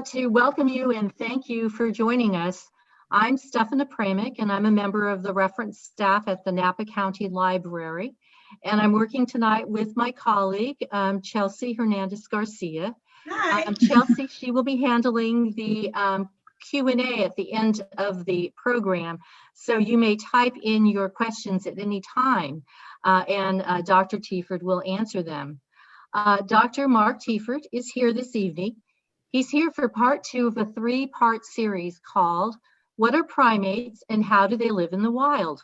To welcome you and thank you for joining us. I'm Stephanie Pramick, and I'm a member of the reference staff at the Napa County Library. And I'm working tonight with my colleague, Chelsea Hernandez Garcia. Hi. Chelsea, she will be handling the Q&A at the end of the program. So you may type in your questions at any time, and Dr. Teaford will answer them. Dr. Mark Teaford is here this evening. He's here for part 2 of a 3-part series called What are Primates and How Do They Live in the Wild?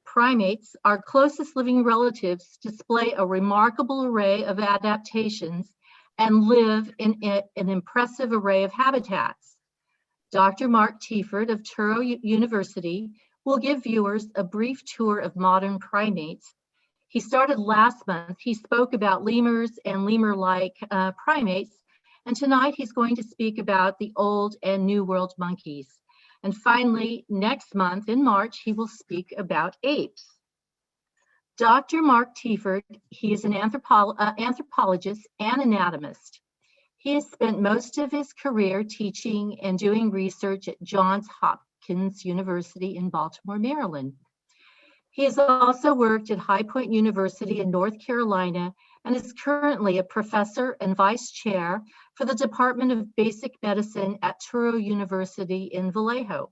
Primates, our closest living relatives, display a remarkable array of adaptations and live in an impressive array of habitats. Dr. Mark Teaford of Touro University will give viewers a brief tour of modern primates. He started last month. He spoke about lemurs and lemur-like primates. And tonight he's going to speak about the old and new world monkeys. And finally, next month in March, he will speak about apes. Dr. Mark Teaford, he is an anthropologist and anatomist. He has spent most of his career teaching and doing research at Johns Hopkins University in Baltimore, Maryland. He has also worked at High Point University in North Carolina and is currently a professor and vice chair for the Department of Basic Medicine at Touro University in Vallejo.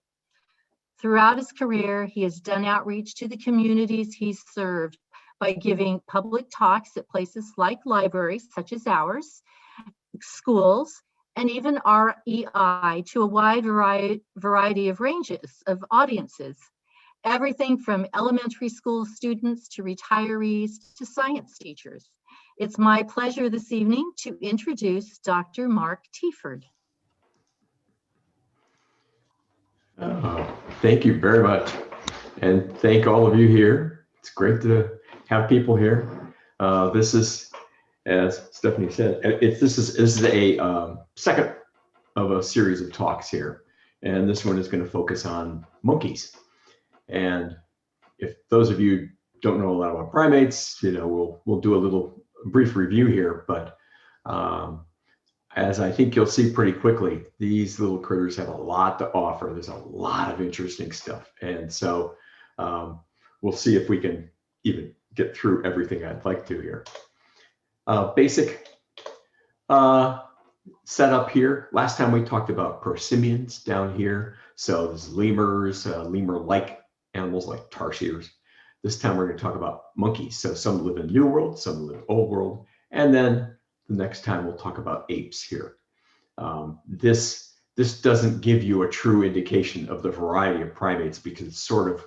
Throughout his career, he has done outreach to the communities he's served by giving public talks at places like libraries, such as ours, schools, and even REI to a wide variety of ranges of audiences. Everything from elementary school students to retirees to science teachers. It's my pleasure this evening to introduce Dr. Mark Teaford. Thank you very much. And thank all of you here. It's great to have people here. This is, as Stephanie said, this is a second of a series of talks here. And this one is going to focus on monkeys. And if those of you don't know a lot about primates, we'll do a little brief review here, but as I think you'll see pretty quickly, these little critters have a lot to offer. There's a lot of interesting stuff. And so we'll see if we can even get through everything I'd like to here. Basic setup here. Last time we talked about prosimians down here. So there's lemurs, lemur-like animals like tarsiers. This time we're going to talk about monkeys. So some live in New World, some live in Old World, and then the next time we'll talk about apes here. This doesn't give you a true indication of the variety of primates because it's sort of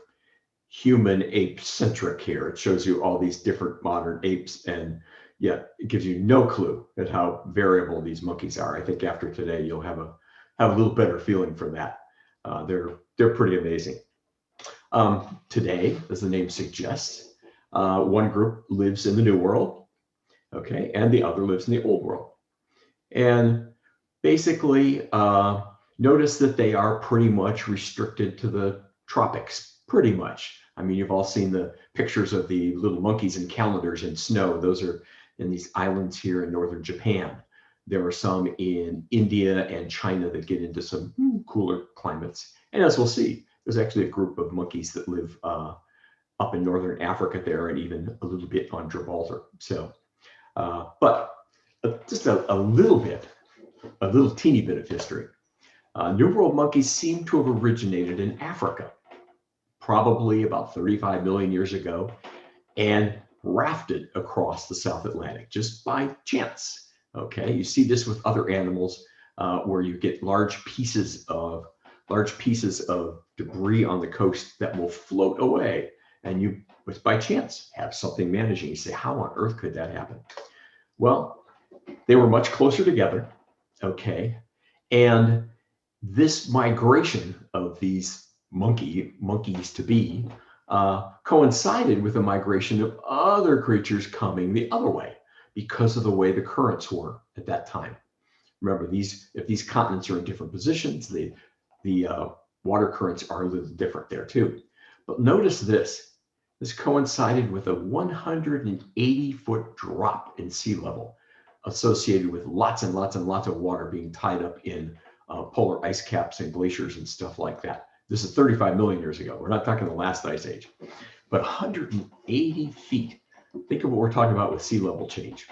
human ape centric here. It shows you all these different modern apes, and yet it gives you no clue at how variable these monkeys are. I think after today you'll have a little better feeling for that. They're pretty amazing. Today, as the name suggests, one group lives in the New World, okay, and the other lives in the Old World. And basically, notice that they are pretty much restricted to the tropics, pretty much. I mean, you've all seen the pictures of the little monkeys in calendars in snow. Those are in these islands here in northern Japan. There are some in India and China that get into some cooler climates. And as we'll see, there's actually a group of monkeys that live up in northern Africa there, and even a little bit on Gibraltar. So, but just a little teeny bit of history. New World monkeys seem to have originated in Africa, probably about 35 million years ago, and rafted across the South Atlantic just by chance. Okay, you see this with other animals where you get large pieces of debris on the coast that will float away, and you, by chance, have something managing. You say, how on earth could that happen? Well, they were much closer together, okay, and this migration of these monkeys to be coincided with a migration of other creatures coming the other way because of the way the currents were at that time. Remember, if these continents are in different positions, the water currents are a little different there too. But notice this coincided with a 180-foot drop in sea level. associated with lots and lots and lots of water being tied up in polar ice caps and glaciers and stuff like that. This is 35 million years ago. We're not talking the last ice age, but 180 feet. Think of what we're talking about with sea level change.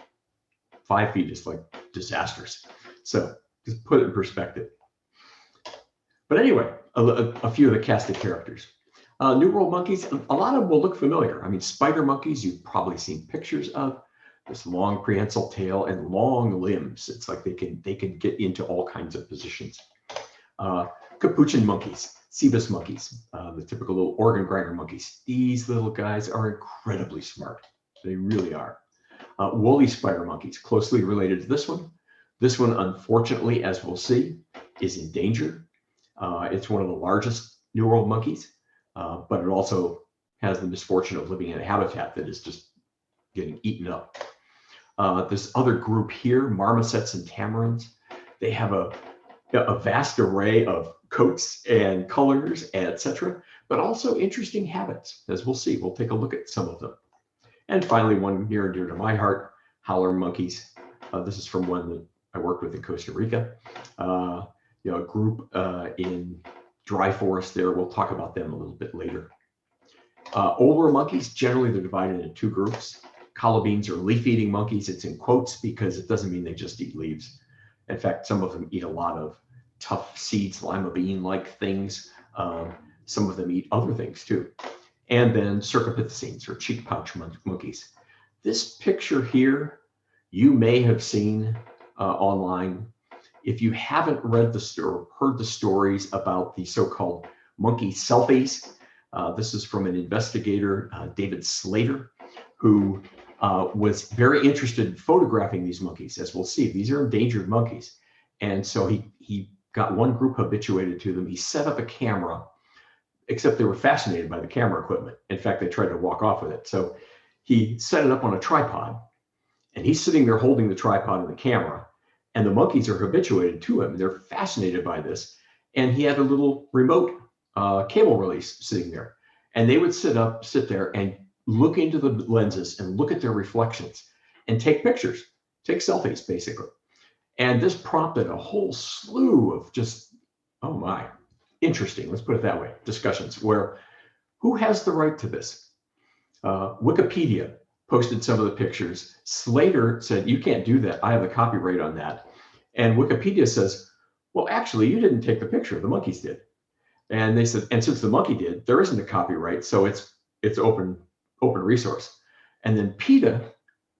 5 feet is like disastrous. So just put it in perspective. But anyway, a few of the cast of characters. New World monkeys, a lot of them will look familiar. I mean, spider monkeys, you've probably seen pictures of. This long prehensile tail and long limbs. It's like they can get into all kinds of positions. Capuchin monkeys, Cebus monkeys, the typical little organ grinder monkeys. These little guys are incredibly smart. They really are. Woolly spider monkeys, closely related to this one. This one, unfortunately, as we'll see, is endangered. It's one of the largest New World monkeys, but it also has the misfortune of living in a habitat that is just getting eaten up. This other group here, marmosets and tamarins, they have a vast array of coats and colors, etc., but also interesting habits, as we'll see. We'll take a look at some of them. And finally, one near and dear to my heart, howler monkeys. This is from one that I worked with in Costa Rica. A group in dry forest there. We'll talk about them a little bit later. Older monkeys, generally they're divided into two groups. Colobines are leaf-eating monkeys. It's in quotes because it doesn't mean they just eat leaves. In fact, some of them eat a lot of tough seeds, lima bean-like things. Some of them eat other things too. And then cercopithecines or cheek pouch monkeys. This picture here, you may have seen online. If you haven't read the story, heard the stories about the so-called monkey selfies, this is from an investigator, David Slater, who was very interested in photographing these monkeys. As we'll see, these are endangered monkeys. And so he got one group habituated to them. He set up a camera, except they were fascinated by the camera equipment. In fact, they tried to walk off with it. So he set it up on a tripod, and he's sitting there holding the tripod and the camera, and the monkeys are habituated to him. They're fascinated by this. And he had a little remote cable release sitting there. And they would sit there and look into the lenses and look at their reflections and take pictures, take selfies, basically. And this prompted a whole slew of just, oh my, interesting, let's put it that way, discussions where who has the right to this? Wikipedia posted some of the pictures. Slater said, you can't do that. I have the copyright on that. And Wikipedia says, well, actually, you didn't take the picture. The monkeys did. And they said, and since the monkey did, there isn't a copyright. So it's open resource. And then PETA,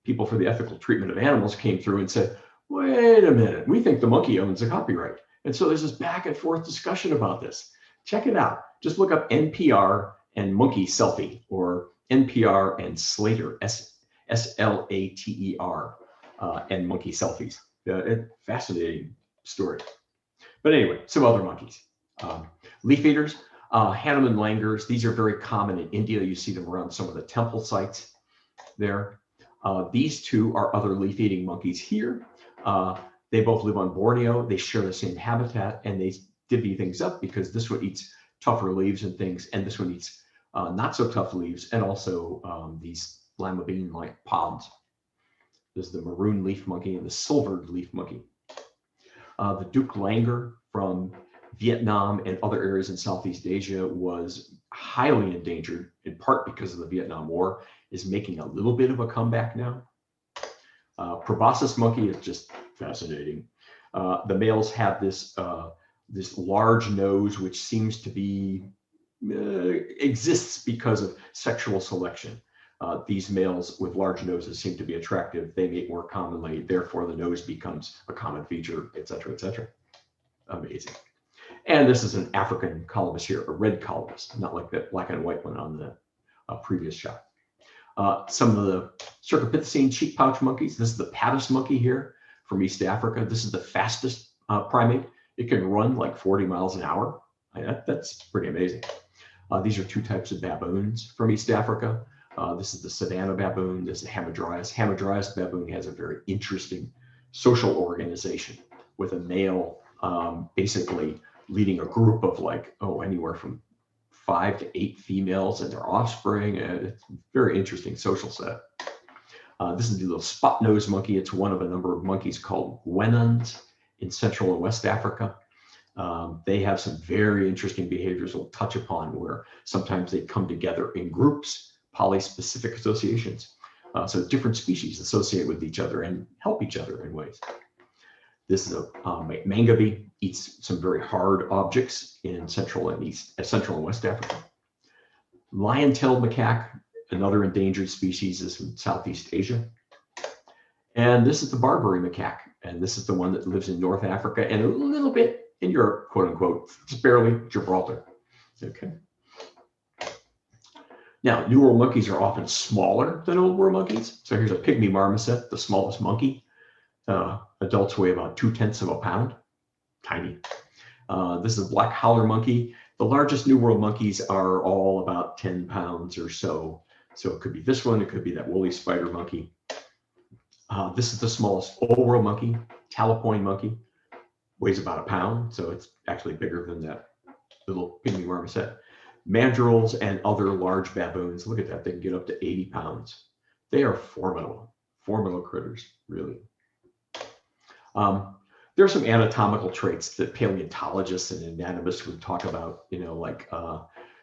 People for the Ethical Treatment of Animals, came through and said, wait a minute, we think the monkey owns the copyright. And so there's this back and forth discussion about this. Check it out. Just look up NPR and monkey selfie, or NPR and Slater, S-L-A-T-E-R, and monkey selfies. Fascinating story. But anyway, some other monkeys. Leaf eaters, Hanuman langurs. These are very common in India. You see them around some of the temple sites there. These two are other leaf-eating monkeys here. They both live on Borneo. They share the same habitat, and they divvy things up because this one eats tougher leaves and things, and this one eats not so tough leaves, and also these lima bean-like pods. There's the maroon leaf monkey and the silvered leaf monkey. The Duke langur from Vietnam and other areas in Southeast Asia was highly endangered, in part because of the Vietnam War, is making a little bit of a comeback now. Proboscis monkey is just fascinating. The males have this large nose, which seems to be exists because of sexual selection. These males with large noses seem to be attractive. They mate more commonly, therefore the nose becomes a common feature, et cetera, et cetera. Amazing. And this is an African colobus here, a red colobus, not like that black and white one on the previous shot. Some of the cercopithecine cheek pouch monkeys. This is the Patus monkey here from East Africa. This is the fastest primate. It can run like 40 miles an hour. That's pretty amazing. These are two types of baboons from East Africa. This is the Savannah baboon. This is the Hamadryas. Hamadryas baboon has a very interesting social organization with a male basically leading a group of anywhere from 5 to 8 females and their offspring. And it's a very interesting social setup. This is the little spot-nosed monkey. It's one of a number of monkeys called guenons in Central and West Africa. They have some very interesting behaviors we'll touch upon, where sometimes they come together in groups, polyspecific associations. So different species associate with each other and help each other in ways. This is a mangabey, eats some very hard objects in Central and West Africa. Lion-tailed macaque, another endangered species, is from Southeast Asia. And this is the Barbary macaque, and this is the one that lives in North Africa and a little bit in Europe, quote unquote, just barely Gibraltar. Okay. Now, New World monkeys are often smaller than Old World monkeys. So here's a pygmy marmoset, the smallest monkey. Adults weigh about 2/10 of a pound, tiny. This is a black howler monkey. The largest New World monkeys are all about 10 pounds or so. So it could be this one, it could be that woolly spider monkey. This is the smallest Old World monkey, talapoin monkey, weighs about a pound. So it's actually bigger than that little pygmy marmoset. Mandrills and other large baboons, look at that, they can get up to 80 pounds. They are formidable critters, really. There are some anatomical traits that paleontologists and anatomists would talk about, like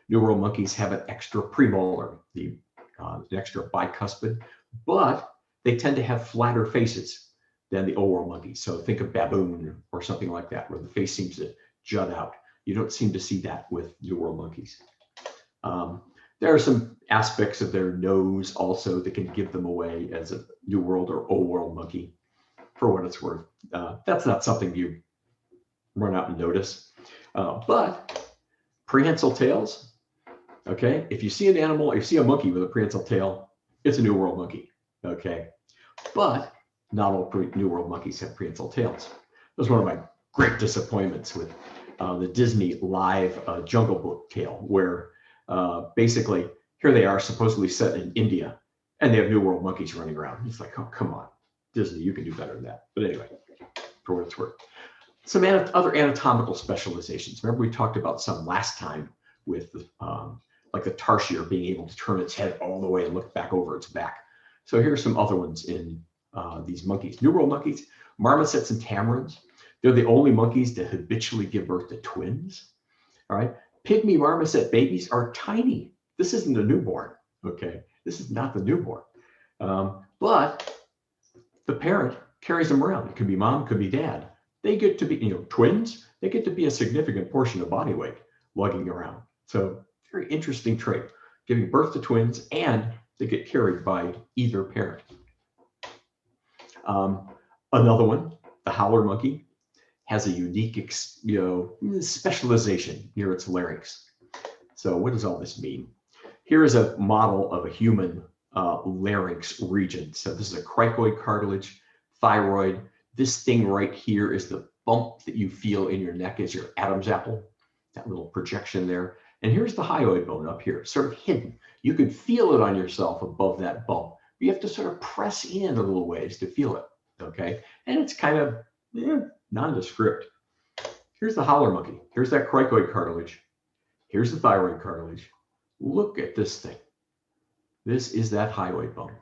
New World monkeys have an extra premolar, an extra bicuspid, but they tend to have flatter faces than the Old World monkeys. So think of baboon or something like that, where the face seems to jut out. You don't seem to see that with New World monkeys. There are some aspects of their nose also that can give them away as a New World or Old World monkey, for what it's worth. That's not something you run out and notice. But prehensile tails, okay? If you see an animal, or you see a monkey with a prehensile tail, it's a New World monkey, okay? But not all New World monkeys have prehensile tails. That was one of my great disappointments with the Disney live Jungle Book tale, where basically here they are supposedly set in India and they have New World monkeys running around. It's like, oh, come on, Disney, you can do better than that. But anyway, for what it's worth. Some other anatomical specializations. Remember we talked about some last time with like the tarsier being able to turn its head all the way and look back over its back. So here are some other ones in these monkeys. New World monkeys, marmosets and tamarins. They're the only monkeys that habitually give birth to twins. All right. Pygmy marmoset babies are tiny. This isn't a newborn. Okay. This is not the newborn. But the parent carries them around. It could be mom, it could be dad. They get to be, twins, they get to be a significant portion of body weight lugging around. So very interesting trait, giving birth to twins, and they get carried by either parent. Another one, the howler monkey, has a unique, specialization near its larynx. So what does all this mean? Here is a model of a human larynx region. So this is a cricoid cartilage, thyroid. This thing right here is the bump that you feel in your neck as your Adam's apple, that little projection there. And here's the hyoid bone up here, sort of hidden. You can feel it on yourself above that bump. You have to sort of press in a little ways to feel it, okay? And it's kind of nondescript. Here's the howler monkey. Here's that cricoid cartilage. Here's the thyroid cartilage. Look at this thing. This is that hyoid bone,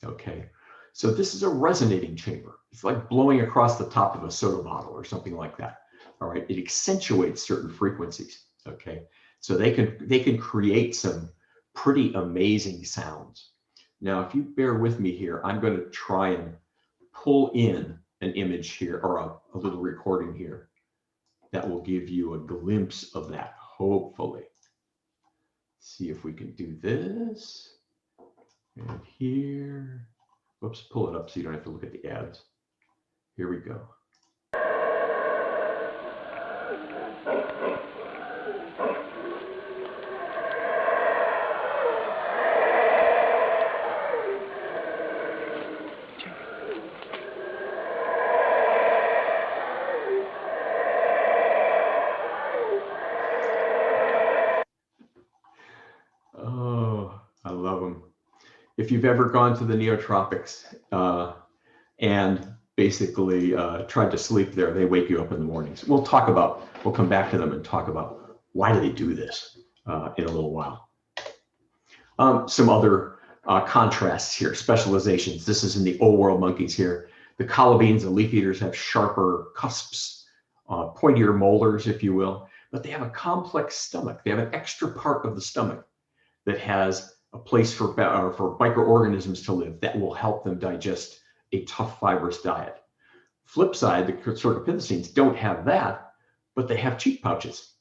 okay? So this is a resonating chamber. It's like blowing across the top of a soda bottle or something like that, all right? It accentuates certain frequencies, okay? So they can create some pretty amazing sounds. Now, if you bear with me here, I'm going to try and pull in an image here, or a little recording here that will give you a glimpse of that, hopefully. See if we can do this. And here, whoops, pull it up so you don't have to look at the ads. Here we go. If you've ever gone to the neotropics and basically tried to sleep there, they wake you up in the mornings. We'll come back to them and talk about why do they do this in a little while. Some other contrasts here, specializations. This is in the old world monkeys here. The colobines, the leaf eaters, have sharper cusps, pointier molars, if you will, but they have a complex stomach. They have an extra part of the stomach that has a place for microorganisms to live that will help them digest a tough fibrous diet. Flip side, the cercopithecines don't have that, but they have cheek pouches.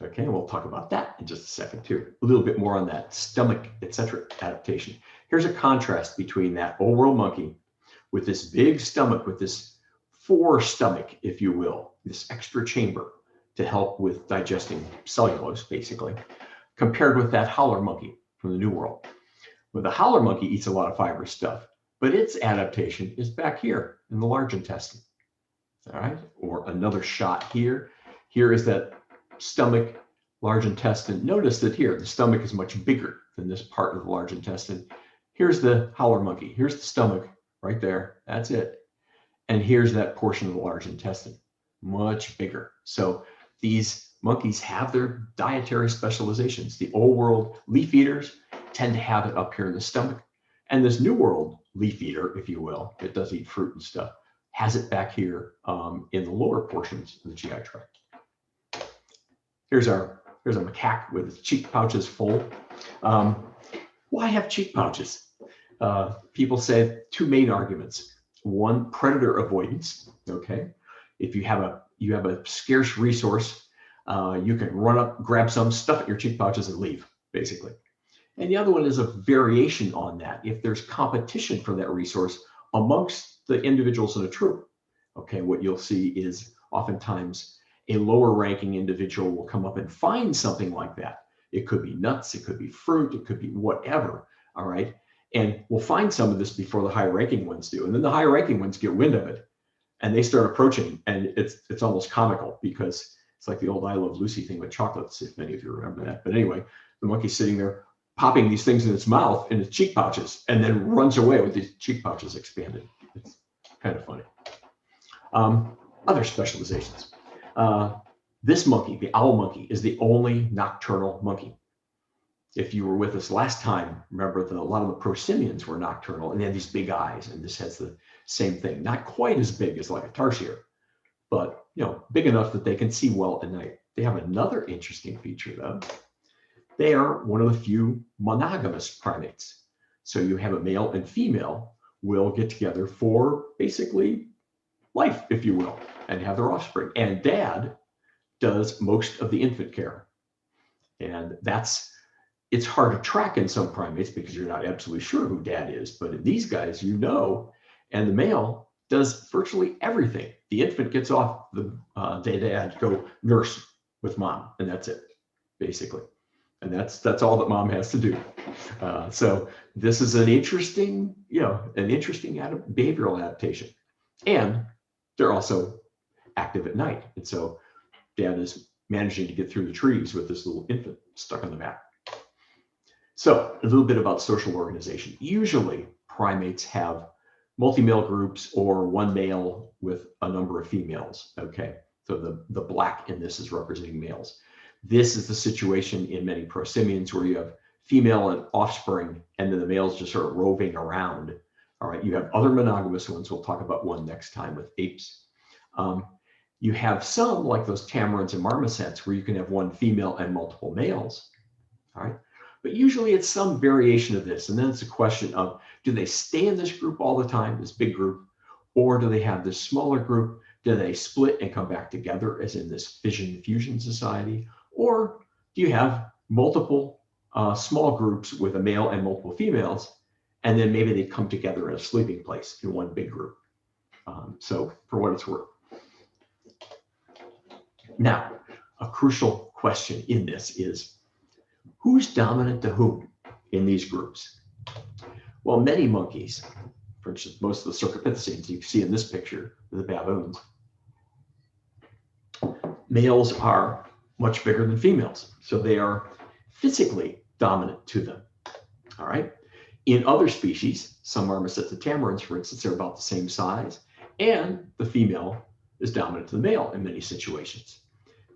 Okay, we'll talk about that in just a second too. A little bit more on that stomach, etc. adaptation. Here's a contrast between that old world monkey with this big stomach, with this forestomach, if you will, this extra chamber to help with digesting cellulose, basically, compared with that howler monkey from the New World. Well, the howler monkey eats a lot of fibrous stuff, but its adaptation is back here in the large intestine. All right, or another shot here. Here is that stomach, large intestine. Notice that here, the stomach is much bigger than this part of the large intestine. Here's the howler monkey. Here's the stomach right there. That's it. And here's that portion of the large intestine, much bigger. So these monkeys have their dietary specializations. The old world leaf eaters tend to have it up here in the stomach. And this new world leaf eater, if you will, it does eat fruit and stuff, has it back here in the lower portions of the GI tract. Here's a macaque with its cheek pouches full. Why have cheek pouches? People say two main arguments. One, predator avoidance. Okay, if you have a scarce resource, you can run up, grab some, stuff it in your cheek pouches, and leave, basically. And the other one is a variation on that. If there's competition for that resource amongst the individuals in a troop, okay, what you'll see is oftentimes a lower ranking individual will come up and find something like that. It could be nuts, it could be fruit, it could be whatever, all right? And we'll find some of this before the high ranking ones do. And then the high ranking ones get wind of it and they start approaching, and it's almost comical because it's like the old I Love Lucy thing with chocolates, if many of you remember that. But anyway, the monkey's sitting there popping these things in its mouth, in its cheek pouches, and then runs away with these cheek pouches expanded. It's kind of funny. Other specializations. This monkey, the owl monkey, is the only nocturnal monkey. If you were with us last time, remember that a lot of the prosimians were nocturnal and they had these big eyes, and this has the same thing. Not quite as big as like a tarsier, but big enough that they can see well at night. They have another interesting feature though. They are one of the few monogamous primates. So you have a male and female will get together for basically life, if you will, and have their offspring. And dad does most of the infant care. And it's hard to track in some primates because you're not absolutely sure who dad is, but in these guys, and the male does virtually everything. The infant gets off the dad, go nurse with mom, and that's it, basically. And that's all that mom has to do. So this is an interesting behavioral adaptation. And they're also active at night. And so dad is managing to get through the trees with this little infant stuck on the back. So a little bit about social organization. Usually primates have multi-male groups or one male with a number of females, okay? So the black in this is representing males. This is the situation in many prosimians where you have female and offspring, and then the males just sort of roving around. All right, you have other monogamous ones. We'll talk about one next time with apes. You have some like those tamarins and marmosets where you can have one female and multiple males. All right, but usually it's some variation of this. And then it's a question of, do they stay in this group all the time, this big group, or do they have this smaller group? Do they split and come back together as in this fission fusion society? Or do you have multiple small groups with a male and multiple females, and then maybe they come together in a sleeping place in one big group? So for what it's worth. Now, a crucial question in this is, who's dominant to whom in these groups? Well, many monkeys, for instance, most of the cercopithecines you can see in this picture, the baboons, males are much bigger than females. So they are physically dominant to them. All right. In other species, some marmosets and tamarins, for instance, are about the same size, and the female is dominant to the male in many situations.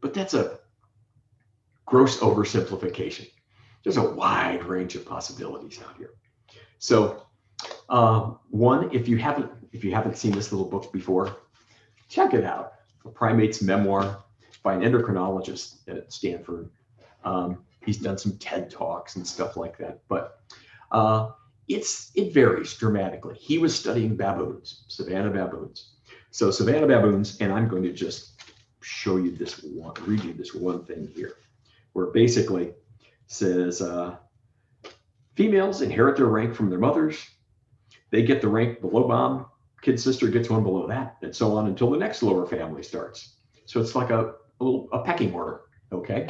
But that's a gross oversimplification. There's a wide range of possibilities out here. So one, if you haven't seen this little book before, check it out. A Primates memoir by an endocrinologist at Stanford. He's done some TED Talks and stuff like that, but it varies dramatically. He was studying baboons, savanna baboons. So savanna baboons, and I'm going to just show you this one, read you this one thing here, where it basically says females inherit their rank from their mothers. They get the rank below mom, kid sister gets one below that, and so on until the next lower family starts. So it's like a pecking order, okay?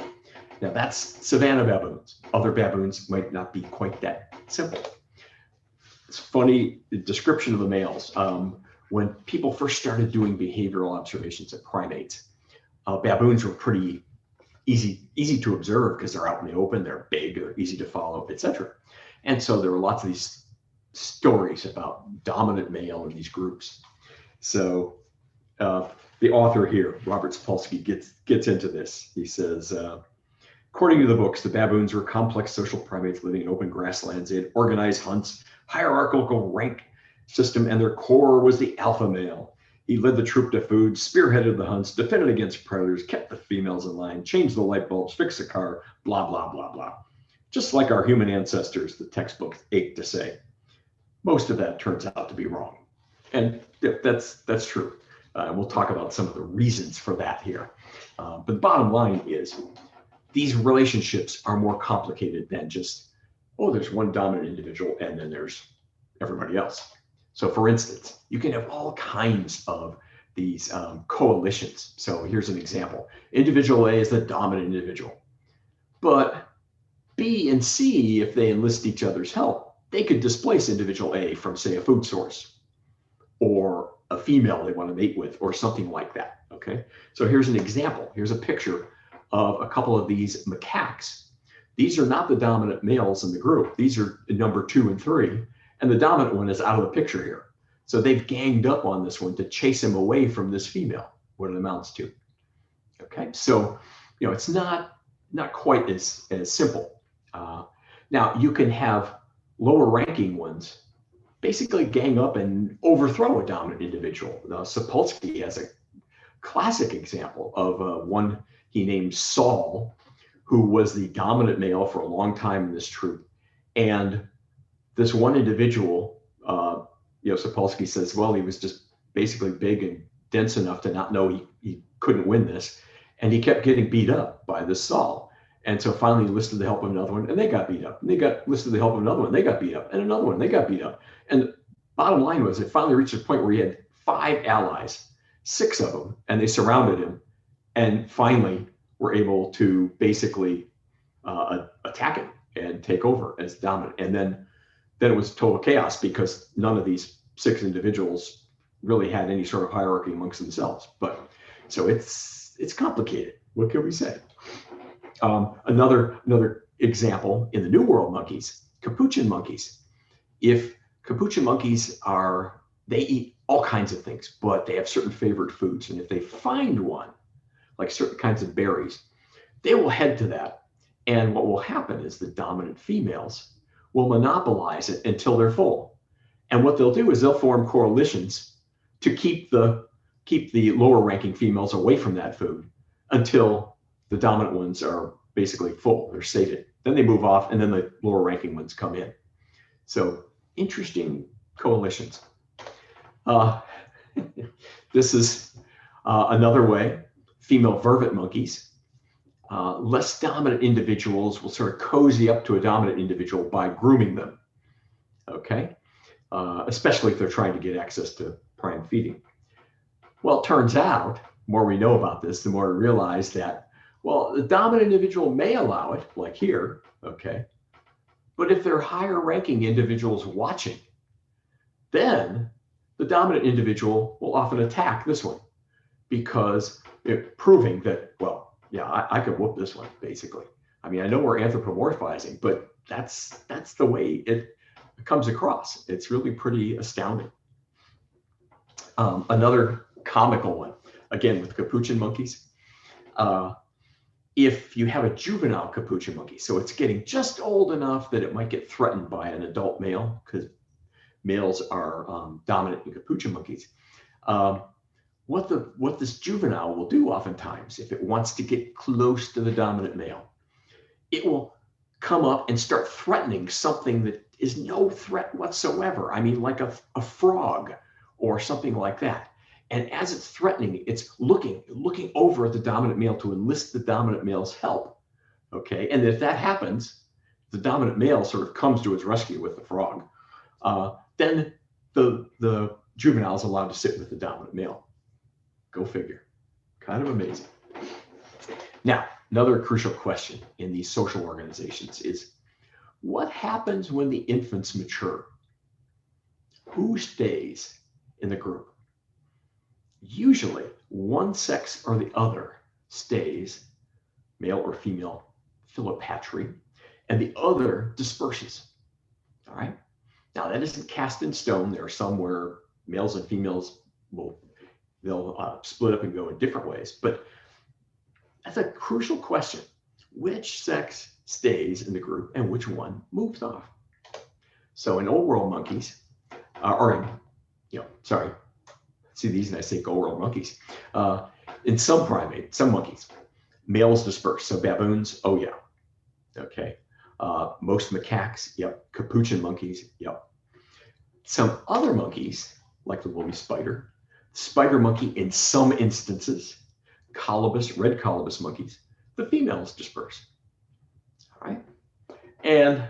Now that's savanna baboons. Other baboons might not be quite that simple. It's funny, the description of the males. When people first started doing behavioral observations of primates, baboons were pretty easy to observe because they're out in the open, they're big, they're easy to follow, etc. And so there were lots of these stories about dominant male in these groups. So the author here, Robert Sapolsky, gets into this. He says, according to the books, the baboons were complex social primates living in open grasslands. They had organized hunts, hierarchical rank system, and their core was the alpha male. He led the troop to food, spearheaded the hunts, defended against predators, kept the females in line, changed the light bulbs, fixed the car, blah, blah, blah, blah. Just like our human ancestors, the textbooks ache to say. Most of that turns out to be wrong. And that's true. We'll talk about some of the reasons for that here. But the bottom line is these relationships are more complicated than just, oh, there's one dominant individual and then there's everybody else. So for instance, you can have all kinds of these coalitions. So here's an example. Individual A is the dominant individual. But B and C, if they enlist each other's help, they could displace individual A from, say, a food source or a female they want to mate with or something like that, okay? So here's an example. Here's a picture of a couple of these macaques. These are not the dominant males in the group. These are number 2 and 3, and the dominant one is out of the picture here. So they've ganged up on this one to chase him away from this female, what it amounts to, okay? So, it's not quite as simple. Now, you can have lower ranking ones basically gang up and overthrow a dominant individual. Now, Sapolsky has a classic example of one he named Saul, who was the dominant male for a long time in this troop. And this one individual, Sapolsky says, well, he was just basically big and dense enough to not know he couldn't win this. And he kept getting beat up by this Saul. And so finally enlisted the help of another one, and they got beat up. And they got enlisted the help of another one, they got beat up, and another one, they got beat up. And the bottom line was it finally reached a point where he had 5 allies, 6 of them, and they surrounded him, and finally were able to basically attack him and take over as dominant. And then it was total chaos because none of these 6 individuals really had any sort of hierarchy amongst themselves. But so it's complicated. What can we say? Another example in the New World monkeys, capuchin monkeys. If capuchin monkeys they eat all kinds of things, but they have certain favorite foods. And if they find one, like certain kinds of berries, they will head to that. And what will happen is the dominant females will monopolize it until they're full. And what they'll do is they'll form coalitions to keep the lower ranking females away from that food until the dominant ones are basically full, they're sated. Then they move off and then the lower ranking ones come in. So interesting coalitions. This is another way, female vervet monkeys. Less dominant individuals will sort of cozy up to a dominant individual by grooming them, okay? Especially if they're trying to get access to prime feeding. Well, it turns out, the more we know about this, the more we realize that, well, the dominant individual may allow it, like here, okay? But if there are higher ranking individuals watching, then the dominant individual will often attack this one because proving that, well, yeah, I could whoop this one, basically. I mean, I know we're anthropomorphizing, but that's the way it comes across. It's really pretty astounding. Another comical one, again, with capuchin monkeys. if you have a juvenile capuchin monkey, so it's getting just old enough that it might get threatened by an adult male, because males are dominant in capuchin monkeys. What this juvenile will do oftentimes, if it wants to get close to the dominant male, it will come up and start threatening something that is no threat whatsoever. I mean, like a frog or something like that. And as it's threatening, it's looking over at the dominant male to enlist the dominant male's help. Okay, and if that happens, the dominant male sort of comes to its rescue with the frog. Then the juvenile is allowed to sit with the dominant male. Go figure. Kind of amazing. Now, another crucial question in these social organizations is, what happens when the infants mature? Who stays in the group? Usually, one sex or the other stays, male or female filipatry, and the other disperses. All right. Now, that isn't cast in stone. There are some where males and females they'll split up and go in different ways. But that's a crucial question. Which sex stays in the group and which one moves off? So in old world monkeys, see these and I say old world monkeys. In some primates, some monkeys, males disperse. So baboons, oh yeah. Okay. Most macaques, yep. Capuchin monkeys, yep. Some other monkeys, like the woolly spider monkey in some instances, red colobus monkeys, the females disperse. All right. And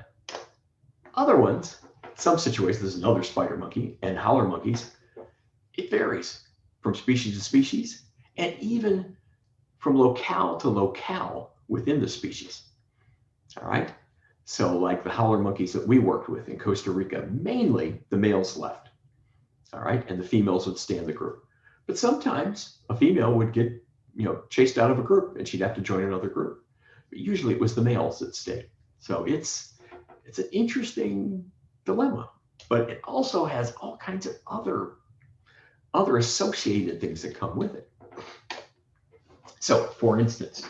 other ones, some situations, there's another spider monkey and howler monkeys, it varies from species to species and even from locale to locale within the species. All right. So like the howler monkeys that we worked with in Costa Rica, mainly the males left. All right. And the females would stay in the group. But sometimes a female would get, chased out of a group and she'd have to join another group. But usually it was the males that stayed. So it's an interesting dilemma, but it also has all kinds of other associated things that come with it. So for instance,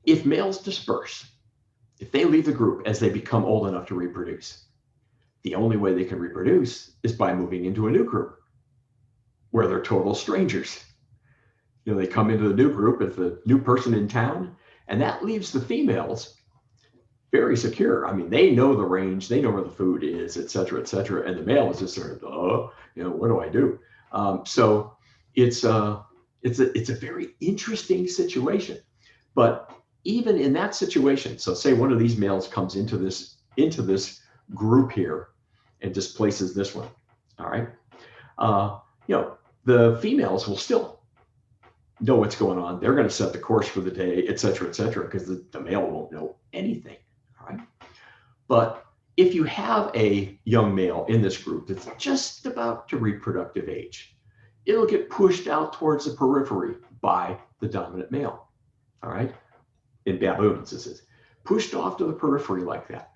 if males disperse, if they leave the group as they become old enough to reproduce, the only way they can reproduce is by moving into a new group where they're total strangers. They come into the new group as the new person in town, and that leaves the females very secure. I mean, they know the range, they know where the food is, et cetera, and the male is just sort of, what do I do? So it's a very interesting situation. But even in that situation, so say one of these males comes into this group here and displaces this one. All right. The females will still know what's going on. They're going to set the course for the day, et cetera, because the male won't know anything. All right. But if you have a young male in this group that's just about to reproductive age, it'll get pushed out towards the periphery by the dominant male. All right. In baboons, this is pushed off to the periphery like that.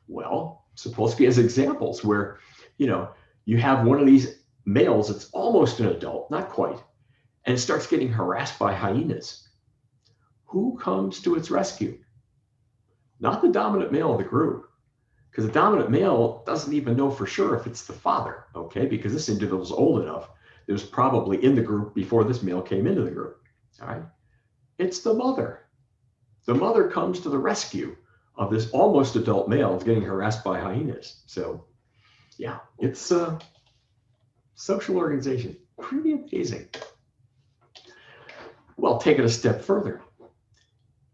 Well, supposed to be as examples where, you have one of these males that's almost an adult, not quite, and it starts getting harassed by hyenas. Who comes to its rescue? Not the dominant male of the group, because the dominant male doesn't even know for sure if it's the father, okay? Because this individual's old enough, it was probably in the group before this male came into the group, all right? It's the mother. The mother comes to the rescue of this almost adult male that's getting harassed by hyenas. So yeah, it's a social organization, pretty amazing. Well, take it a step further.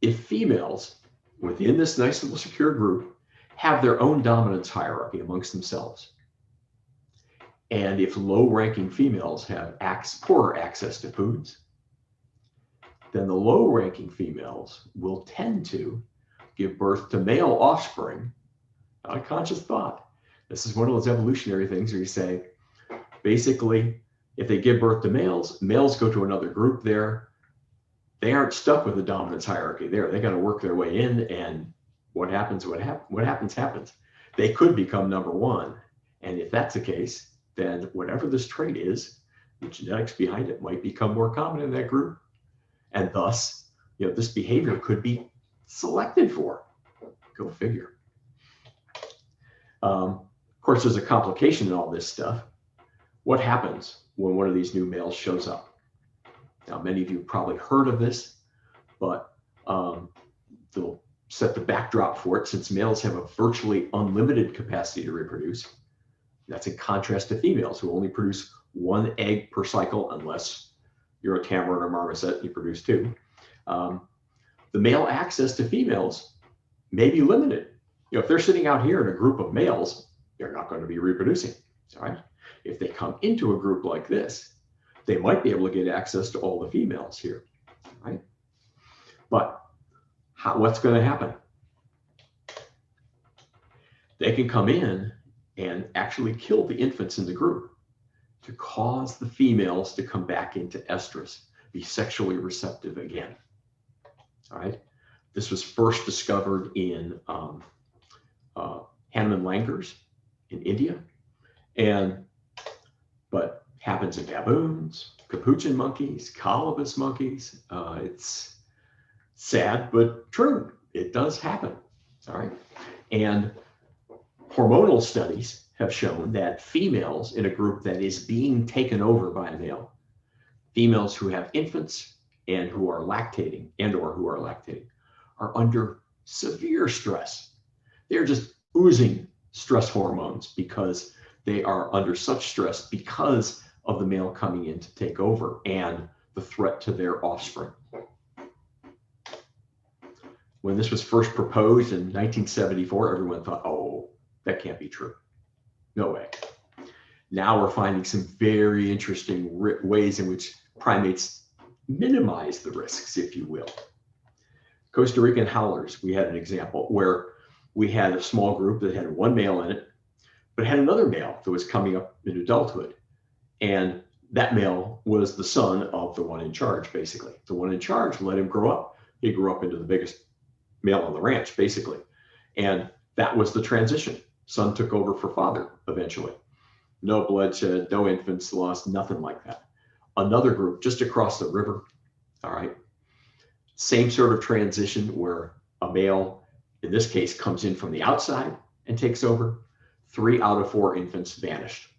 If females within this nice little secure group have their own dominance hierarchy amongst themselves, and if low-ranking females have poorer access to foods, then the low-ranking females will tend to give birth to male offspring, not a conscious thought. This is one of those evolutionary things where you say, basically, if they give birth to males go to another group there. They aren't stuck with the dominance hierarchy there. They got to work their way in, and what happens. They could become number one. And if that's the case, then whatever this trait is, the genetics behind it might become more common in that group. And thus, this behavior could be selected for. Go figure. Of course, there's a complication in all this stuff. What happens when one of these new males shows up? Now, many of you have probably heard of this, but they'll set the backdrop for it. Since males have a virtually unlimited capacity to reproduce, that's in contrast to females who only produce one egg per cycle, unless you're a tamarin or marmoset, you produce two. The male access to females may be limited. If they're sitting out here in a group of males, they're not going to be reproducing. All right. If they come into a group like this, they might be able to get access to all the females here. Right. But what's going to happen? They can come in and actually kill the infants in the group to cause the females to come back into estrus, be sexually receptive again. All right. This was first discovered in Hanuman langurs in India, but happens in baboons, capuchin monkeys, colobus monkeys. It's sad but true. It does happen. All right. And hormonal studies have shown that females in a group that is being taken over by a male, females who have infants and who are lactating are under severe stress. They're just oozing stress hormones because they are under such stress because of the male coming in to take over and the threat to their offspring. When this was first proposed in 1974, everyone thought, oh, that can't be true. No way. Now we're finding some very interesting ways in which primates minimize the risks, if you will. Costa Rican howlers, we had an example where we had a small group that had one male in it, but had another male that was coming up in adulthood. And that male was the son of the one in charge, basically. The one in charge let him grow up. He grew up into the biggest male on the ranch, basically. And that was the transition. Son took over for father eventually. No bloodshed, no infants lost, nothing like that. Another group just across the river, all right? Same sort of transition where a male, in this case, comes in from the outside and takes over. 3 out of 4 infants vanished.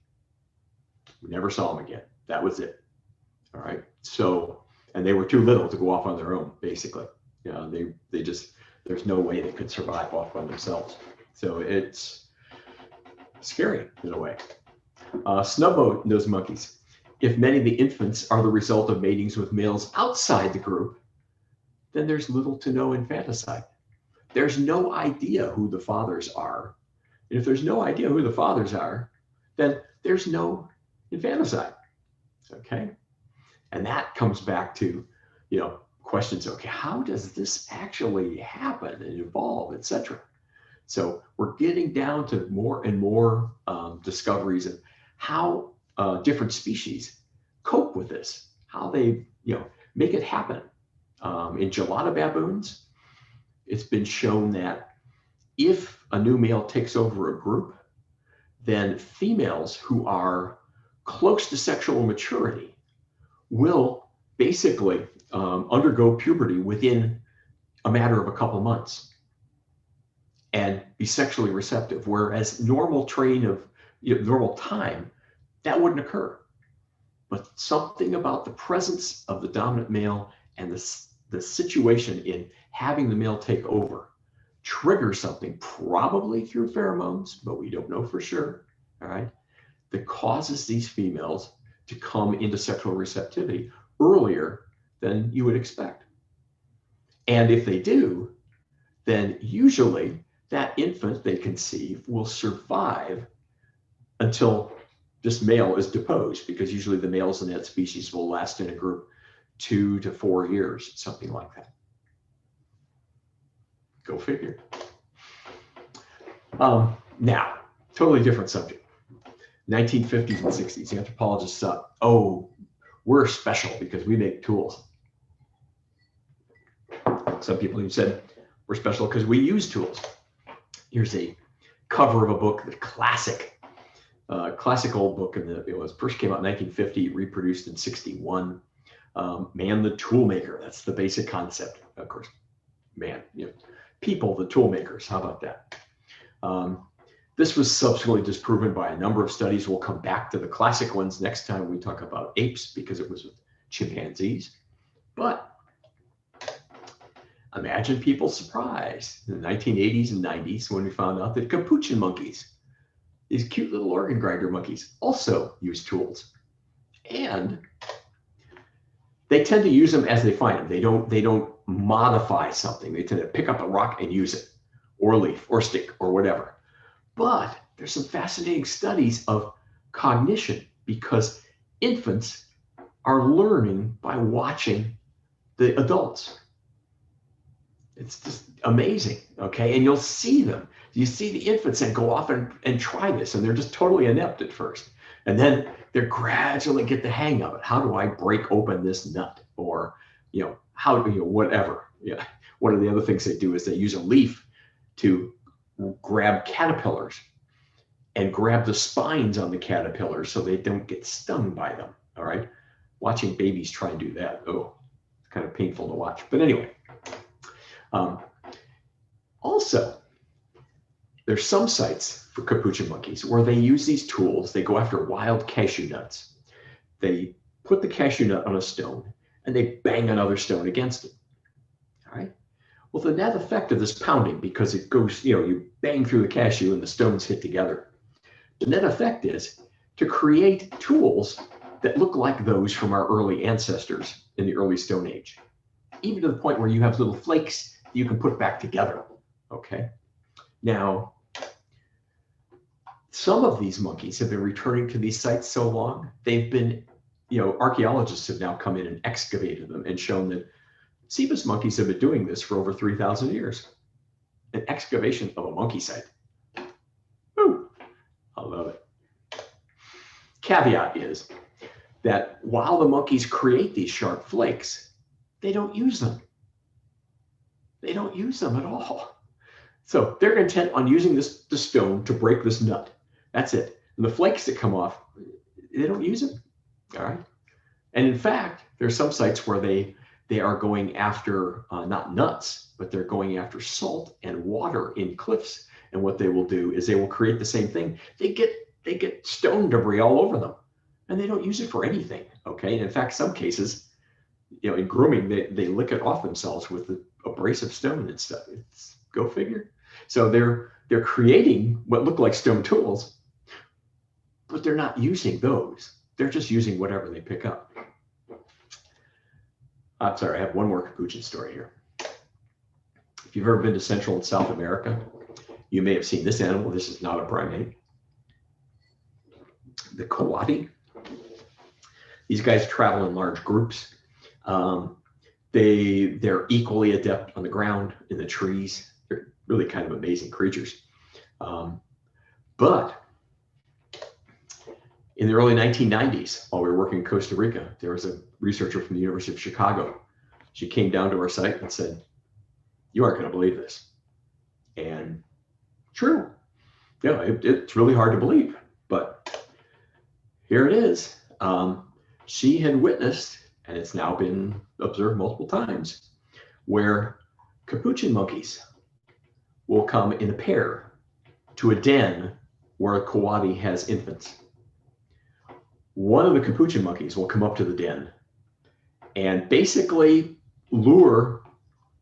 We never saw them again. That was it. All right. So, and they were too little to go off on their own, basically. They just, there's no way they could survive off by themselves. So it's scary in a way. Snub-nosed monkeys. If many of the infants are the result of matings with males outside the group, then there's little to no infanticide. There's no idea who the fathers are. And if there's no idea who the fathers are, then there's no infanticide. Okay. And that comes back to, questions. Okay, how does this actually happen and evolve, etc.? So we're getting down to more and more discoveries of how different species cope with this, how they, make it happen. In gelada baboons, it's been shown that if a new male takes over a group, then females who are close to sexual maturity will basically undergo puberty within a matter of a couple months and be sexually receptive, whereas normal time, that wouldn't occur. But something about the presence of the dominant male and the situation in having the male take over triggers something, probably through pheromones, but we don't know for sure, all right, that causes these females to come into sexual receptivity earlier than you would expect. And if they do, then usually that infant they conceive will survive until this male is deposed, because usually the males in that species will last in a group 2 to 4 years, something like that. Go figure. Now, totally different subject. 1950s and 60s, the anthropologists thought, oh, we're special because we make tools. Some people even said, we're special because we use tools. Here's a cover of a book, the classic old book, it was first came out in 1950, reproduced in 61. Man the tool maker, that's the basic concept. Of course, man, people, the tool makers, how about that? This was subsequently disproven by a number of studies. We'll come back to the classic ones next time we talk about apes, because it was with chimpanzees. But imagine people's surprise in the 1980s and 90s when we found out that capuchin monkeys, these cute little organ grinder monkeys, also use tools. And they tend to use them as they find them. They don't modify something. They tend to pick up a rock and use it, or a leaf, or stick, or whatever. But there's some fascinating studies of cognition, because infants are learning by watching the adults. It's just amazing, okay? And you'll see them. You see the infants that go off and try this, and they're just totally inept at first. And then they gradually get the hang of it. How do I break open this nut? Or, how do whatever. Yeah. One of the other things they do is they use a leaf to grab caterpillars and grab the spines on the caterpillars so they don't get stung by them, all right? Watching babies try and do that, it's kind of painful to watch. But anyway, also, there's some sites for capuchin monkeys where they use these tools. They go after wild cashew nuts. They put the cashew nut on a stone and they bang another stone against it, all right? Well, the net effect of this pounding, because it goes, you bang through the cashew and the stones hit together. The net effect is to create tools that look like those from our early ancestors in the early Stone Age, even to the point where you have little flakes you can put back together, okay? Now, some of these monkeys have been returning to these sites so long, they've been, archaeologists have now come in and excavated them and shown that Cebus monkeys have been doing this for over 3,000 years. An excavation of a monkey site. Woo! I love it. Caveat is that while the monkeys create these sharp flakes, they don't use them. They don't use them at all. So they're intent on using the stone to break this nut. That's it. And the flakes that come off, they don't use them. All right. And in fact, there are some sites where they are going after not nuts, but they're going after salt and water in cliffs. And what they will do is they will create the same thing. They get stone debris all over them, and they don't use it for anything. Okay. And in fact, some cases, in grooming, they lick it off themselves with the abrasive stone and stuff. It's go figure. So they're creating what look like stone tools, but they're not using those. They're just using whatever they pick up. I'm sorry, I have one more capuchin story here. If you've ever been to Central and South America, you may have seen this animal. This is not a primate. The kawati. These guys travel in large groups. They're equally adept on the ground, in the trees. They're really kind of amazing creatures. But in the early 1990s, while we were working in Costa Rica, there was a researcher from the University of Chicago. She came down to our site and said, "You aren't going to believe this." And true. It's really hard to believe, but here it is. She had witnessed, and it's now been observed multiple times, where capuchin monkeys will come in a pair to a den where a kawati has infants. One of the capuchin monkeys will come up to the den and basically lure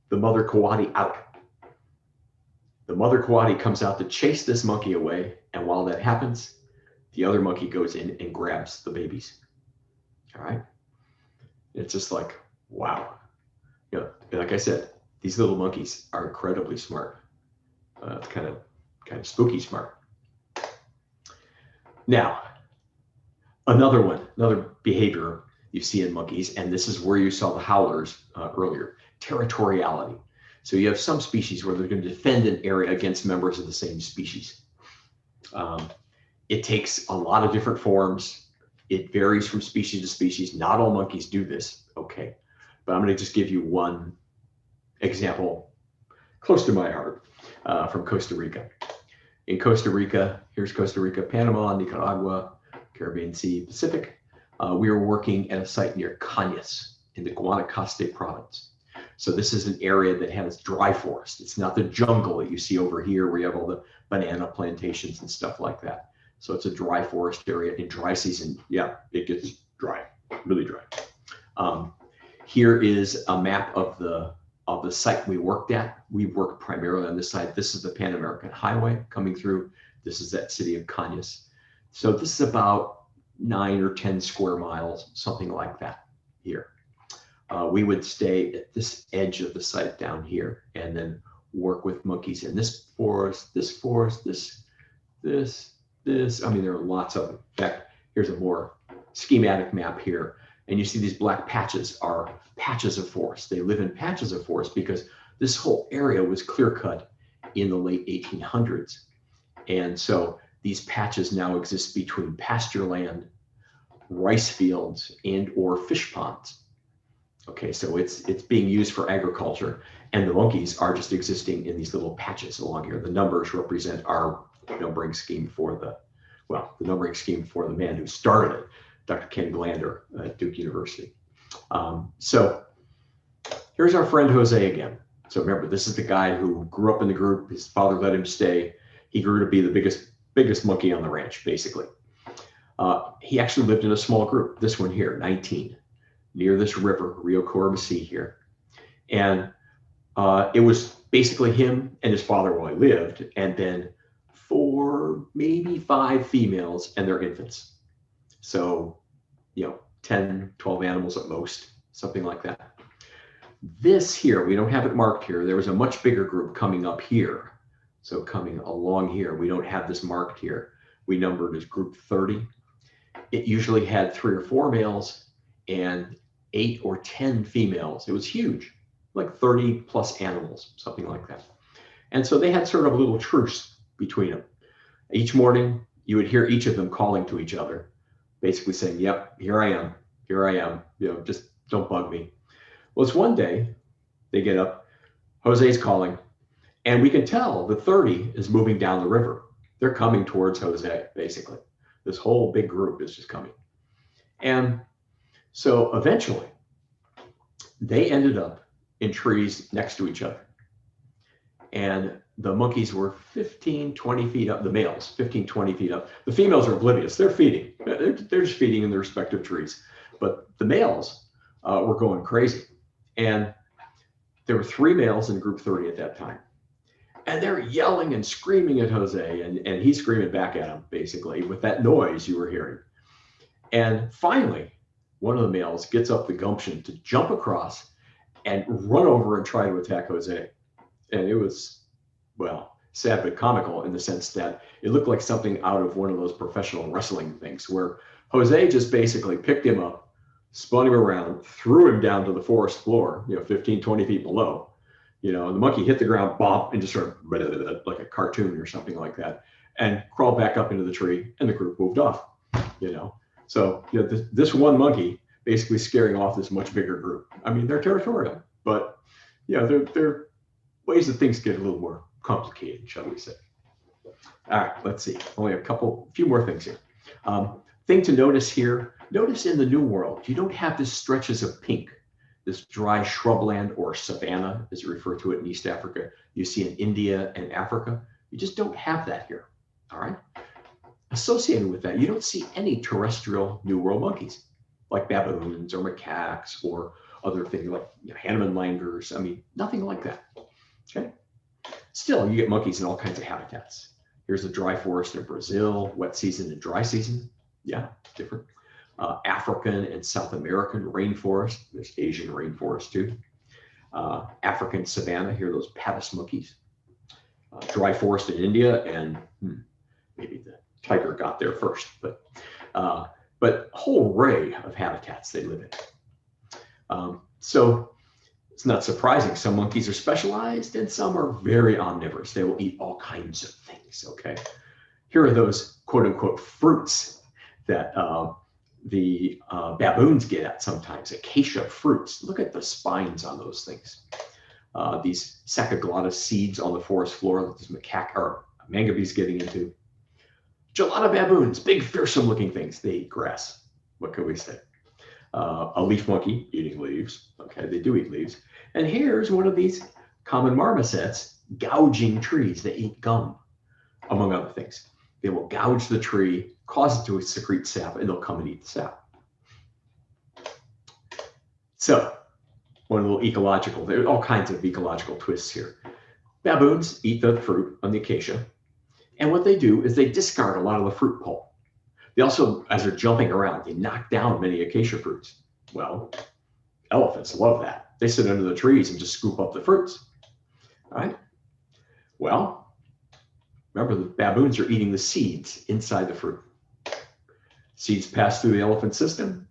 the mother kawati out. The mother kawati comes out to chase this monkey away, and while that happens, the other monkey goes in and grabs the babies. All right? It's just like, wow. Like I said, these little monkeys are incredibly smart. It's kind of spooky smart. Now, another behavior you see in monkeys, and this is where you saw the howlers earlier, territoriality. So you have some species where they're going to defend an area against members of the same species. It takes a lot of different forms. It varies from species to species. Not all monkeys do this, okay? But I'm going to just give you one example close to my heart from Costa Rica. In Costa Rica, here's Costa Rica, Panama, Nicaragua, Caribbean Sea, Pacific. We were working at a site near Cañas. in the Guanacaste province. So this is an area that has dry forest. It's not the jungle that you see over here where you have all the banana plantations and stuff like that. So it's a dry forest area. In dry season, yeah, it gets dry, really dry. Here is a map of the site we worked at. We worked primarily on this side. This is the Pan American Highway coming through. This is that city of Cañas. So this is about 9 or 10 square miles, something like that here. We would stay at this edge of the site down here and then work with monkeys in this forest, this forest, this. I mean, there are lots of them. In fact, here's a more schematic map here. And you see these black patches are patches of forest. They live in patches of forest because this whole area was clear cut in the late 1800s. And so these patches now exist between pasture land, rice fields, and or fish ponds. Okay, so it's being used for agriculture, and the monkeys are just existing in these little patches along here. The numbers represent our numbering scheme for the man who started it, Dr. Ken Glander at Duke University. So here's our friend Jose again. So remember, this is the guy who grew up in the group. His father let him stay. He grew to be the biggest monkey on the ranch, basically. He actually lived in a small group, this one here, 19, near this river, Rio Corbasi here. And it was basically him and his father while he lived, and then 4, maybe 5 females and their infants. So, 10, 12 animals at most, something like that. This here, we don't have it marked here. There was a much bigger group coming up here. So coming along here, we don't have this marked here. We numbered as group 30. It usually had 3 or 4 males and 8 or 10 females. It was huge, like 30 plus animals, something like that. And so they had sort of a little truce between them. Each morning, you would hear each of them calling to each other, basically saying, yep, here I am, just don't bug me. Well, it's one day, they get up, Jose's calling, and we can tell the 30 is moving down the river. They're coming towards Jose, basically. This whole big group is just coming. And so eventually, they ended up in trees next to each other. And the monkeys were 15, 20 feet up, the males, 15, 20 feet up. The females are oblivious. They're feeding. They're just feeding in their respective trees. But the males were going crazy. And there were 3 males in group 30 at that time. And they're yelling and screaming at Jose, and he's screaming back at them, basically, with that noise you were hearing. And finally, one of the males gets up the gumption to jump across and run over and try to attack Jose. And it was, well, sad but comical in the sense that it looked like something out of one of those professional wrestling things where Jose just basically picked him up, spun him around, threw him down to the forest floor, 15, 20 feet below. And the monkey hit the ground, bop, and just sort of like a cartoon or something like that, and crawled back up into the tree, and the group moved off. So this one monkey basically scaring off this much bigger group. I mean, they're territorial, but they're ways that things get a little more complicated, shall we say. All right, let's see. Only a few more things here. Thing to notice here, notice in the New World, you don't have this stretches of pink, this dry shrubland or savanna, as you refer to it in East Africa, you see in India and Africa. You just don't have that here, all right? Associated with that, you don't see any terrestrial New World monkeys, like baboons or macaques or other things like Hanuman langurs. I mean, nothing like that, okay? Still, you get monkeys in all kinds of habitats. Here's the dry forest in Brazil, wet season and dry season. Yeah, different. African and South American rainforest. There's Asian rainforest too. African savanna, here are those pavis monkeys. Dry forest in India, and maybe the tiger got there first, but a whole array of habitats they live in. So it's not surprising. Some monkeys are specialized and some are very omnivorous. They will eat all kinds of things, okay? Here are those quote unquote fruits that the baboons get at sometimes, acacia fruits. Look at the spines on those things. These sacaglottis seeds on the forest floor that this macaque or mangabee's getting into. Gelada baboons, big fearsome looking things. They eat grass. What can we say? A leaf monkey eating leaves. Okay, they do eat leaves. And here's one of these common marmosets gouging trees. They eat gum, among other things. They will gouge the tree, cause it to secrete sap, and they'll come and eat the sap. So, one little ecological, there are all kinds of ecological twists here. Baboons eat the fruit on the acacia. And what they do is they discard a lot of the fruit pulp. They also, as they're jumping around, they knock down many acacia fruits. Well, elephants love that. They sit under the trees and just scoop up the fruits. All right. Well, remember the baboons are eating the seeds inside the fruit. Seeds pass through the elephant system.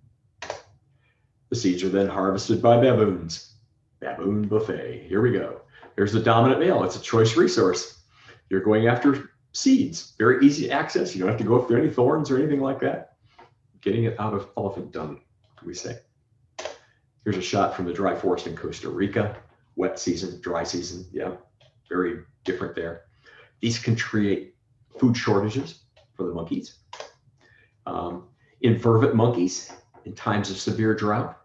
The seeds are then harvested by baboons. Baboon buffet. Here we go. Here's the dominant male. It's a choice resource. You're going after seeds. Very easy to access. You don't have to go through any thorns or anything like that. Getting it out of elephant dung, we say. Here's a shot from the dry forest in Costa Rica. Wet season, dry season. Yeah, very different there. These can create food shortages for the monkeys. In vervet monkeys, in times of severe drought,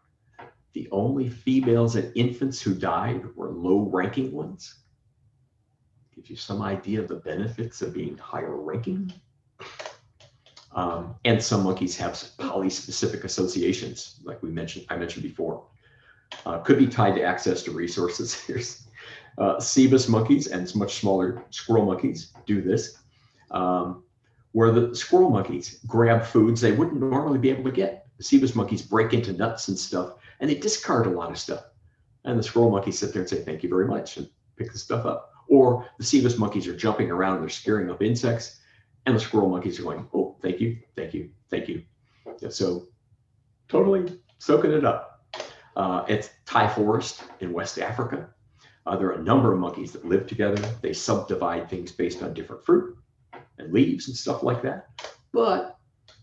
the only females and infants who died were low-ranking ones. Gives you some idea of the benefits of being higher ranking. And some monkeys have polyspecific associations, like I mentioned before. Could be tied to access to resources. Here's cebus monkeys and much smaller squirrel monkeys do this, where the squirrel monkeys grab foods they wouldn't normally be able to get. The cebus monkeys break into nuts and stuff, and they discard a lot of stuff. And the squirrel monkeys sit there and say, thank you very much, and pick the stuff up. Or the cebus monkeys are jumping around and they're scaring up insects, and the squirrel monkeys are going, oh, thank you, thank you, thank you. Yeah, so totally soaking it up. It's Thai forest in West Africa. There are a number of monkeys that live together. They subdivide things based on different fruit and leaves and stuff like that. But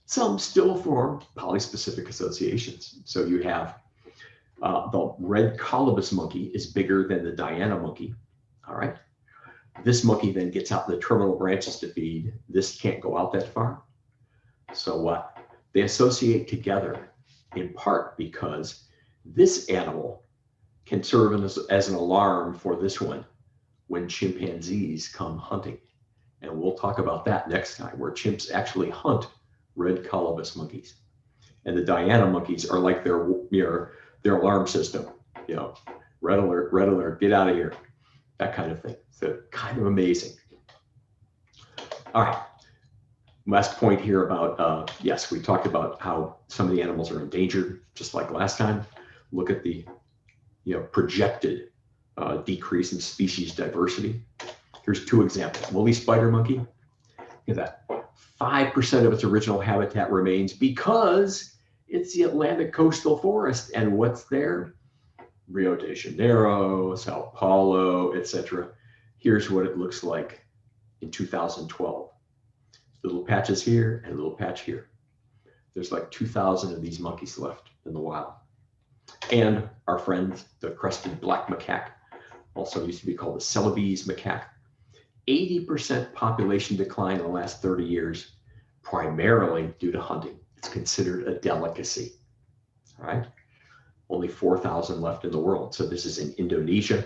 some still form polyspecific associations. So you have the red colobus monkey is bigger than the Diana monkey. All right. This monkey then gets out in the terminal branches to feed. This can't go out that far. So what? They associate together in part because this animal can serve as an alarm for this one when chimpanzees come hunting. And we'll talk about that next time, where chimps actually hunt red colobus monkeys. And the Diana monkeys are like their alarm system. You know, red alert, get out of here. That kind of thing. So kind of amazing. All right. Last point here about, yes, we talked about how some of the animals are endangered, just like last time. Look at the projected decrease in species diversity. Here's two examples. Woolly spider monkey. Look at that. 5% of its original habitat remains because it's the Atlantic coastal forest. And what's there? Rio de Janeiro, Sao Paulo, etc. Here's what it looks like in 2012. Little patches here and a little patch here. There's like 2,000 of these monkeys left in the wild. And our friend, the crested black macaque, also used to be called the Celebes macaque. 80% population decline in the last 30 years, primarily due to hunting. It's considered a delicacy. All right. Only 4,000 left in the world. So this is in Indonesia.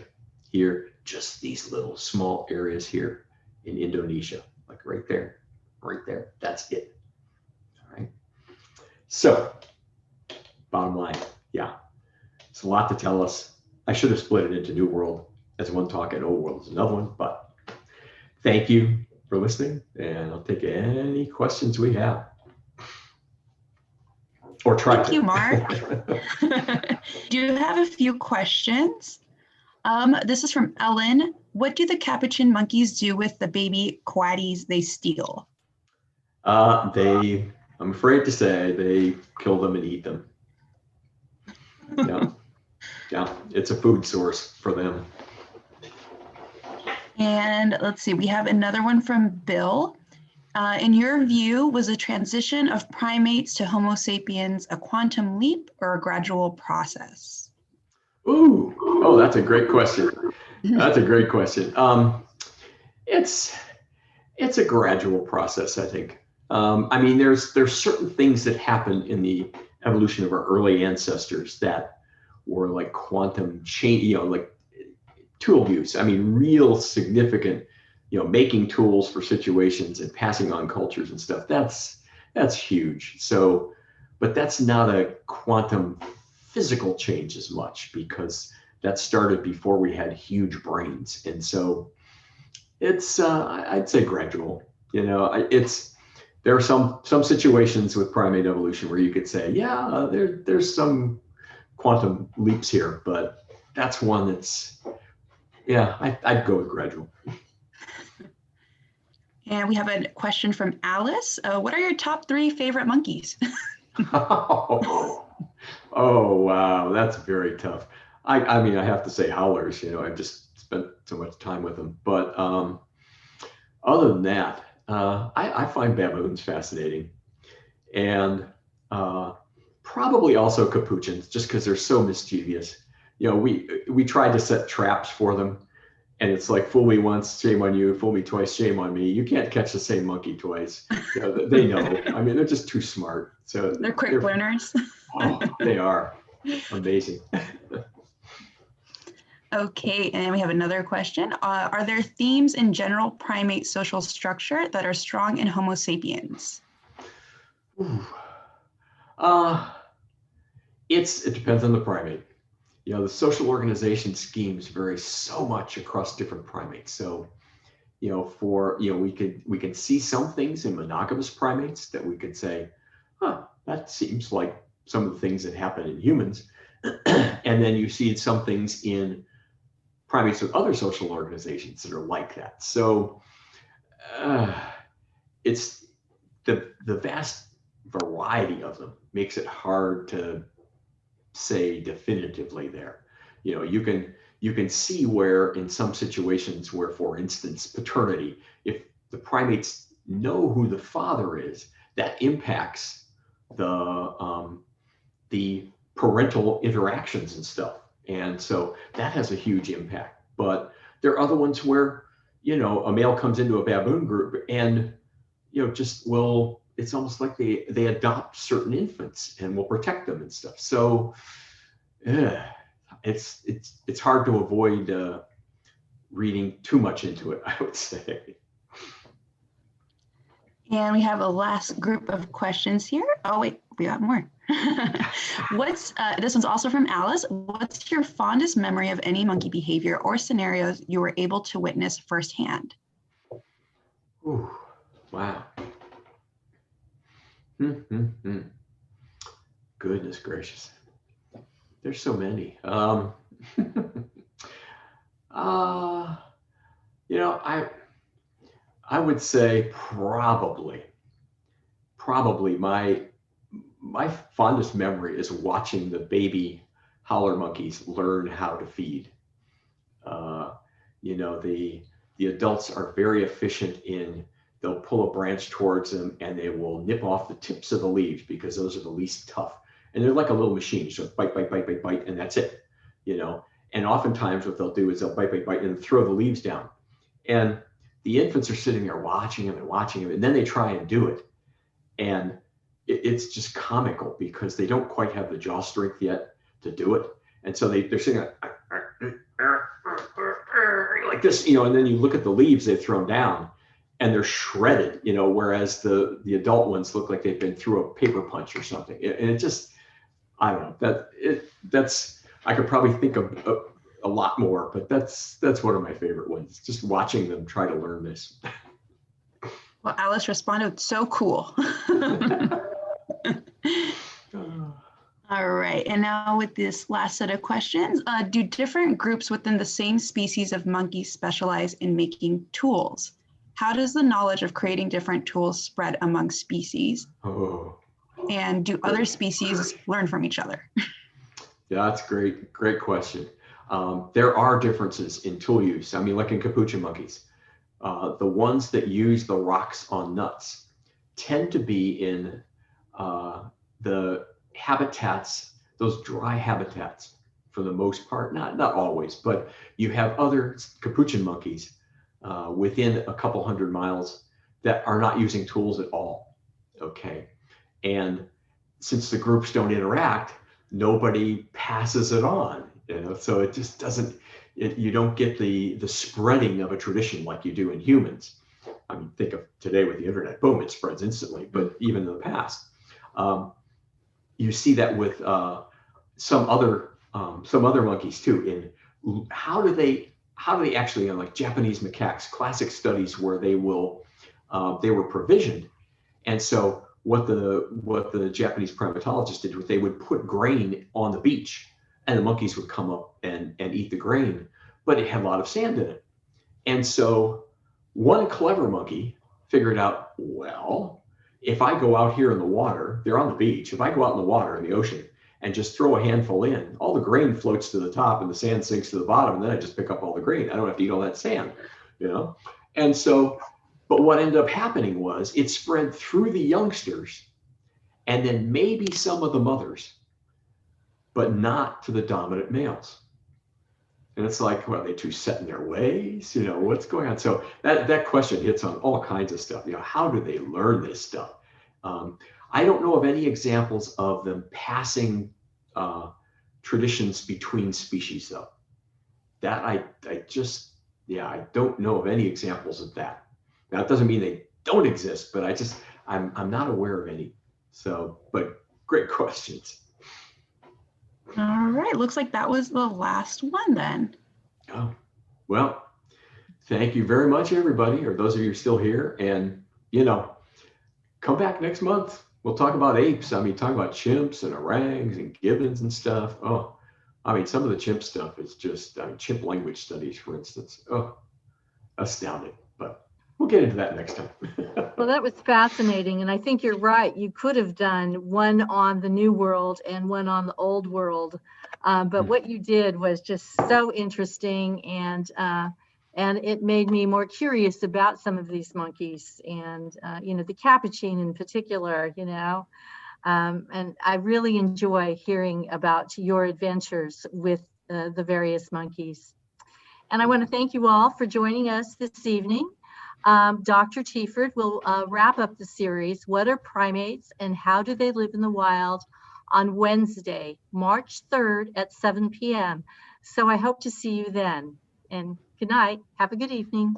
Here, just these little small areas here in Indonesia, like right there, right there. That's it. All right. So, bottom line, yeah, it's a lot to tell us. I should have split it into New World as one talk and Old World as another one, but thank you for listening, and I'll take any questions we have. Or try Thank you, Mark. Do you have a few questions? This is from Ellen. What do the capuchin monkeys do with the baby kawatis they steal? I'm afraid to say, they kill them and eat them. Yeah, yeah, it's a food source for them. And let's see, we have another one from Bill. In your view, was the transition of primates to Homo sapiens a quantum leap or a gradual process? Ooh, oh, that's a great question. That's a great question. It's a gradual process, I think. I mean, there's certain things that happen in the evolution of our early ancestors that were like quantum change, like tool use. I mean, real significant, making tools for situations and passing on cultures and stuff. That's huge. So, but that's not a quantum physical change as much, because that started before we had huge brains. And so it's, I'd say gradual, there are some situations with primate evolution where you could say, yeah, there's some quantum leaps here, but that's one that's, yeah, I'd go with gradual. And we have a question from Alice. What are your top 3 favorite monkeys? Oh, wow, that's very tough. I mean, I have to say howlers, I've just spent so much time with them. But other than that, I find baboons fascinating. And probably also capuchins, just because they're so mischievous. We tried to set traps for them. And it's like, fool me once, shame on you. Fool me twice, shame on me. You can't catch the same monkey twice. They know. I mean, they're just too smart. So they're quick learners. Oh, they are amazing. Okay, and we have another question. Are there themes in general primate social structure that are strong in Homo sapiens? Ooh. It depends on the primate. The social organization schemes vary so much across different primates. So, we can see some things in monogamous primates that we could say, that seems like some of the things that happen in humans. And then you see some things in primates with other social organizations that are like that. So it's the vast variety of them makes it hard to say definitively there. You can see where in some situations where, for instance, paternity, if the primates know who the father is, that impacts the parental interactions and stuff. And so that has a huge impact. But there are other ones where, a male comes into a baboon group and, it's almost like they adopt certain infants and will protect them and stuff. So it's hard to avoid reading too much into it, I would say. And we have a last group of questions here. Oh, wait, we got more. This one's also from Alice. What's your fondest memory of any monkey behavior or scenarios you were able to witness firsthand? Ooh, wow. Goodness gracious. There's so many. I would say probably my fondest memory is watching the baby howler monkeys learn how to feed. The adults are very efficient in, they'll pull a branch towards them and they will nip off the tips of the leaves because those are the least tough. And they're like a little machine, so bite, bite, bite, bite, bite, and that's it, And oftentimes what they'll do is they'll bite, bite, bite, and throw the leaves down. And the infants are sitting there watching them, and then they try and do it. And it's just comical because they don't quite have the jaw strength yet to do it. And so they're sitting like this, and then you look at the leaves they've thrown down and they're shredded, whereas the adult ones look like they've been through a paper punch or something. And it just, I don't know, that's I could probably think of a lot more, but that's one of my favorite ones, just watching them try to learn this. Well, Alice responded, so cool. All right, and now with this last set of questions, do different groups within the same species of monkeys specialize in making tools? How does the knowledge of creating different tools spread among species? Oh. And do other species learn from each other? Yeah, that's great question. There are differences in tool use. I mean, like in capuchin monkeys, the ones that use the rocks on nuts tend to be in the habitats, those dry habitats for the most part, not always, but you have other capuchin monkeys within a couple 100 miles that are not using tools at all, okay? And since the groups don't interact, nobody passes it on, so it just doesn't, you don't get the spreading of a tradition like you do in humans. I mean, think of today with the internet, boom, it spreads instantly, but even in the past, you see that with some other monkeys too. In how do they actually, like Japanese macaques, classic studies where they were provisioned, and so what the Japanese primatologists did was they would put grain on the beach, and the monkeys would come up and eat the grain, but it had a lot of sand in it, and so one clever monkey figured out, well, if I go out here in the water, they're on the beach. If I go out in the water, in the ocean, and just throw a handful in, all the grain floats to the top and the sand sinks to the bottom, and then I just pick up all the grain. I don't have to eat all that sand, And so, but what ended up happening was it spread through the youngsters and then maybe some of the mothers, but not to the dominant males. And it's like, well, are they too set in their ways? What's going on? So that question hits on all kinds of stuff. How do they learn this stuff? I don't know of any examples of them passing traditions between species, though. That I don't know of any examples of that. Now, it doesn't mean they don't exist, but I'm not aware of any. So, but great questions. All right, looks like that was the last one then. Oh, well, thank you very much, everybody, or those of you still here. And, come back next month. We'll talk about apes. I mean, talk about chimps and orangs and gibbons and stuff. Oh, I mean, some of the chimp stuff is just, chimp language studies, for instance. Oh, astounding. But we'll get into that next time. Well, that was fascinating. And I think you're right. You could have done one on the New World and one on the Old World. But what you did was just so interesting. And it made me more curious about some of these monkeys and, the capuchin in particular, and I really enjoy hearing about your adventures with the various monkeys. And I want to thank you all for joining us this evening. Dr. Teaford will wrap up the series, What are Primates and How Do They Live in the Wild, on Wednesday, March 3rd at 7 p.m. So I hope to see you then. And good night. Have a good evening.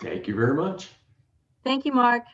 Thank you very much. Thank you, Mark.